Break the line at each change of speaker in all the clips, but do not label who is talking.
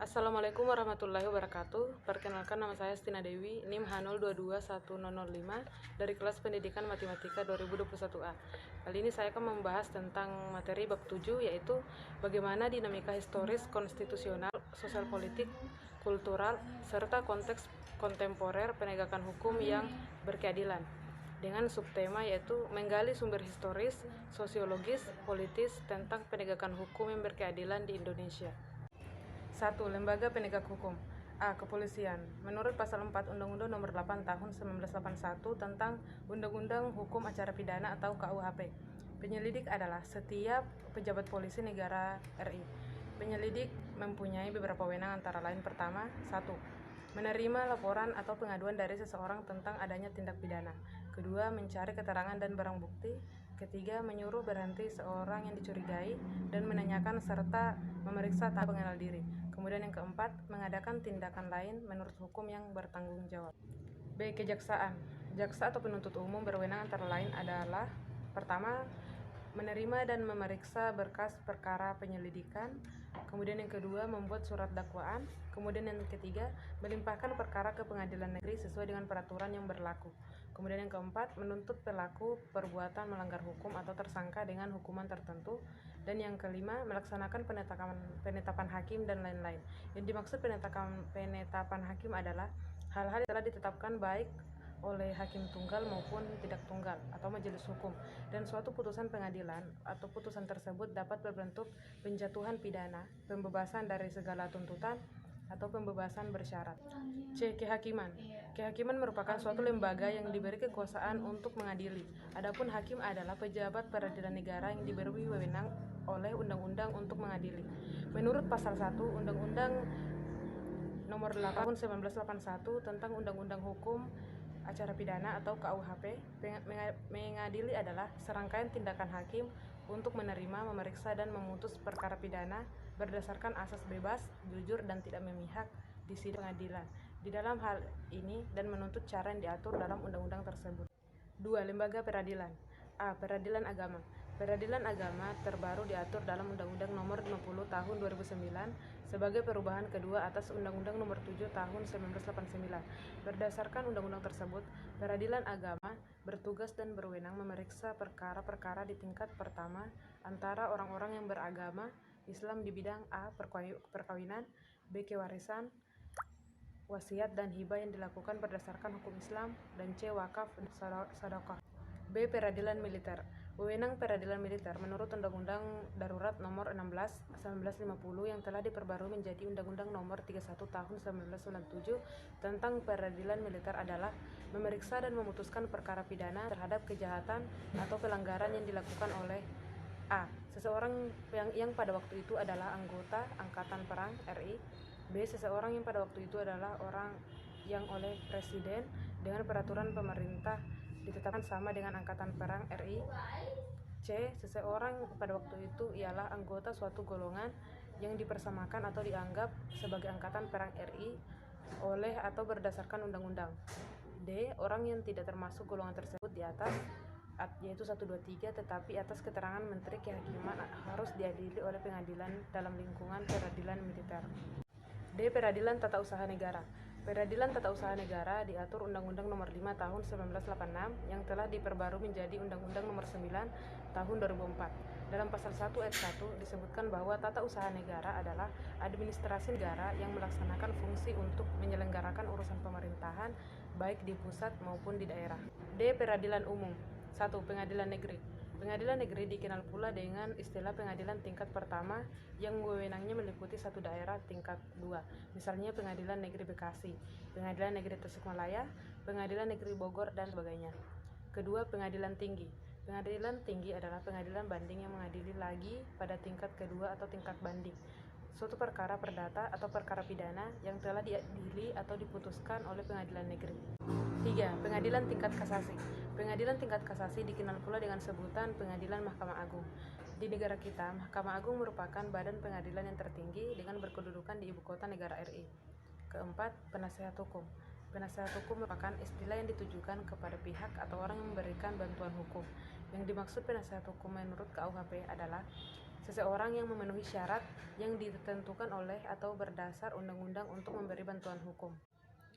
Assalamualaikum warahmatullahi wabarakatuh. Perkenalkan, nama saya Stina Dewi, NIM H022105 dari kelas Pendidikan Matematika 2021A. Kali ini saya akan membahas tentang materi bab 7, yaitu bagaimana dinamika historis, konstitusional, sosial politik, kultural, serta konteks kontemporer penegakan hukum yang berkeadilan, dengan subtema yaitu menggali sumber historis, sosiologis, politis tentang penegakan hukum yang berkeadilan di Indonesia. 1. Lembaga penegak hukum. A. Kepolisian. Menurut pasal 4 Undang-Undang Nomor 8 Tahun 1981 tentang Undang-Undang Hukum Acara Pidana atau KUHP, penyelidik adalah setiap pejabat polisi negara RI. Penyelidik mempunyai beberapa wewenang, antara lain: pertama, 1. Menerima laporan atau pengaduan dari seseorang tentang adanya tindak pidana. Kedua, mencari keterangan dan barang bukti. Ketiga, menyuruh berhenti seorang yang dicurigai dan menanyakan serta memeriksa tanpa pengenal diri. Kemudian yang keempat, mengadakan tindakan lain menurut hukum yang bertanggung jawab. B. Kejaksaan. Jaksa atau penuntut umum berwenang antara lain adalah: pertama, menerima dan memeriksa berkas perkara penyelidikan. Kemudian yang kedua, membuat surat dakwaan. Kemudian yang ketiga, melimpahkan perkara ke pengadilan negeri sesuai dengan peraturan yang berlaku. Kemudian yang keempat, menuntut pelaku perbuatan melanggar hukum atau tersangka dengan hukuman tertentu. Dan yang kelima, melaksanakan penetapan hakim dan lain-lain. Yang dimaksud penetapan hakim adalah hal-hal yang telah ditetapkan baik oleh hakim tunggal maupun tidak tunggal atau majelis hukum, dan suatu putusan pengadilan atau putusan tersebut dapat berbentuk penjatuhan pidana, pembebasan dari segala tuntutan, atau pembebasan bersyarat. C. Kehakiman. Kehakiman merupakan suatu lembaga yang diberi kekuasaan untuk mengadili. Adapun hakim adalah pejabat peradilan negara yang diberi wewenang oleh undang-undang untuk mengadili. Menurut pasal 1 Undang-Undang Nomor 8 Tahun 1981 tentang Undang-Undang Hukum Acara Pidana atau KUHP, mengadili adalah serangkaian tindakan hakim untuk menerima, memeriksa, dan memutus perkara pidana berdasarkan asas bebas, jujur, dan tidak memihak di sidang pengadilan di dalam hal ini dan menuntut cara yang diatur dalam undang-undang tersebut. 2. Lembaga peradilan. A. Peradilan agama. Peradilan agama terbaru diatur dalam Undang-Undang Nomor 50 Tahun 2009 sebagai perubahan kedua atas Undang-Undang Nomor 7 Tahun 1989. Berdasarkan undang-undang tersebut, peradilan agama bertugas dan berwenang memeriksa perkara-perkara di tingkat pertama antara orang-orang yang beragama Islam di bidang A. Perkawinan, B. Kewarisan, wasiat dan hibah yang dilakukan berdasarkan hukum Islam, dan C. Wakaf dan sedekah. B. Peradilan militer. Wewenang peradilan militer menurut Undang-Undang Darurat Nomor 16 1950 yang telah diperbarui menjadi Undang-Undang Nomor 31 Tahun 1997 tentang peradilan militer adalah memeriksa dan memutuskan perkara pidana terhadap kejahatan atau pelanggaran yang dilakukan oleh A. Seseorang yang pada waktu itu adalah anggota Angkatan Perang RI. B. Seseorang yang pada waktu itu adalah orang yang oleh Presiden dengan peraturan pemerintah ditetapkan sama dengan Angkatan Perang RI. C. Seseorang pada waktu itu ialah anggota suatu golongan yang dipersamakan atau dianggap sebagai Angkatan Perang RI oleh atau berdasarkan undang-undang. D. Orang yang tidak termasuk golongan tersebut di atas, yaitu 1, 2, 3, tetapi atas keterangan Menteri Kehakiman harus diadili oleh pengadilan dalam lingkungan peradilan militer. D. Peradilan Tata Usaha Negara. Peradilan Tata Usaha Negara diatur Undang-Undang Nomor 5 Tahun 1986 yang telah diperbarui menjadi Undang-Undang Nomor 9 Tahun 2004. Dalam pasal 1 ayat 1 disebutkan bahwa tata usaha negara adalah administrasi negara yang melaksanakan fungsi untuk menyelenggarakan urusan pemerintahan baik di pusat maupun di daerah. D. Peradilan Umum. 1. Pengadilan Negeri. Pengadilan negeri dikenal pula dengan istilah pengadilan tingkat pertama yang wewenangnya meliputi satu daerah tingkat 2, misalnya Pengadilan Negeri Bekasi, Pengadilan Negeri Tasikmalaya, Pengadilan Negeri Bogor, dan sebagainya. Kedua, pengadilan tinggi. Pengadilan tinggi adalah pengadilan banding yang mengadili lagi pada tingkat kedua atau tingkat banding suatu perkara perdata atau perkara pidana yang telah diadili atau diputuskan oleh pengadilan negeri. 3. Pengadilan tingkat kasasi. Pengadilan tingkat kasasi dikenal pula dengan sebutan Pengadilan Mahkamah Agung. Di negara kita, Mahkamah Agung merupakan badan pengadilan yang tertinggi dengan berkedudukan di ibu kota negara RI. Keempat, penasihat hukum. Penasihat hukum merupakan istilah yang ditujukan kepada pihak atau orang yang memberikan bantuan hukum. Yang dimaksud penasihat hukum menurut KUHP adalah seseorang yang memenuhi syarat yang ditentukan oleh atau berdasar undang-undang untuk memberi bantuan hukum.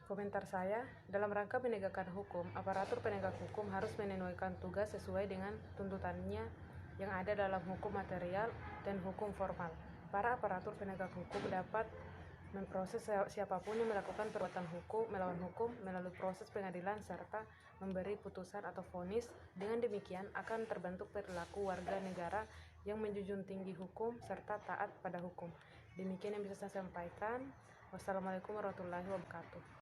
Komentar saya, dalam rangka menegakkan hukum, aparatur penegak hukum harus menunaikan tugas sesuai dengan tuntutannya yang ada dalam hukum material dan hukum formal. Para aparatur penegak hukum dapat memproses siapapun yang melakukan perbuatan hukum, melawan hukum melalui proses pengadilan serta memberi putusan atau vonis. Dengan demikian akan terbentuk perilaku warga negara yang menjunjung tinggi hukum serta taat pada hukum. Demikian yang bisa saya sampaikan. Wassalamualaikum warahmatullahi wabarakatuh.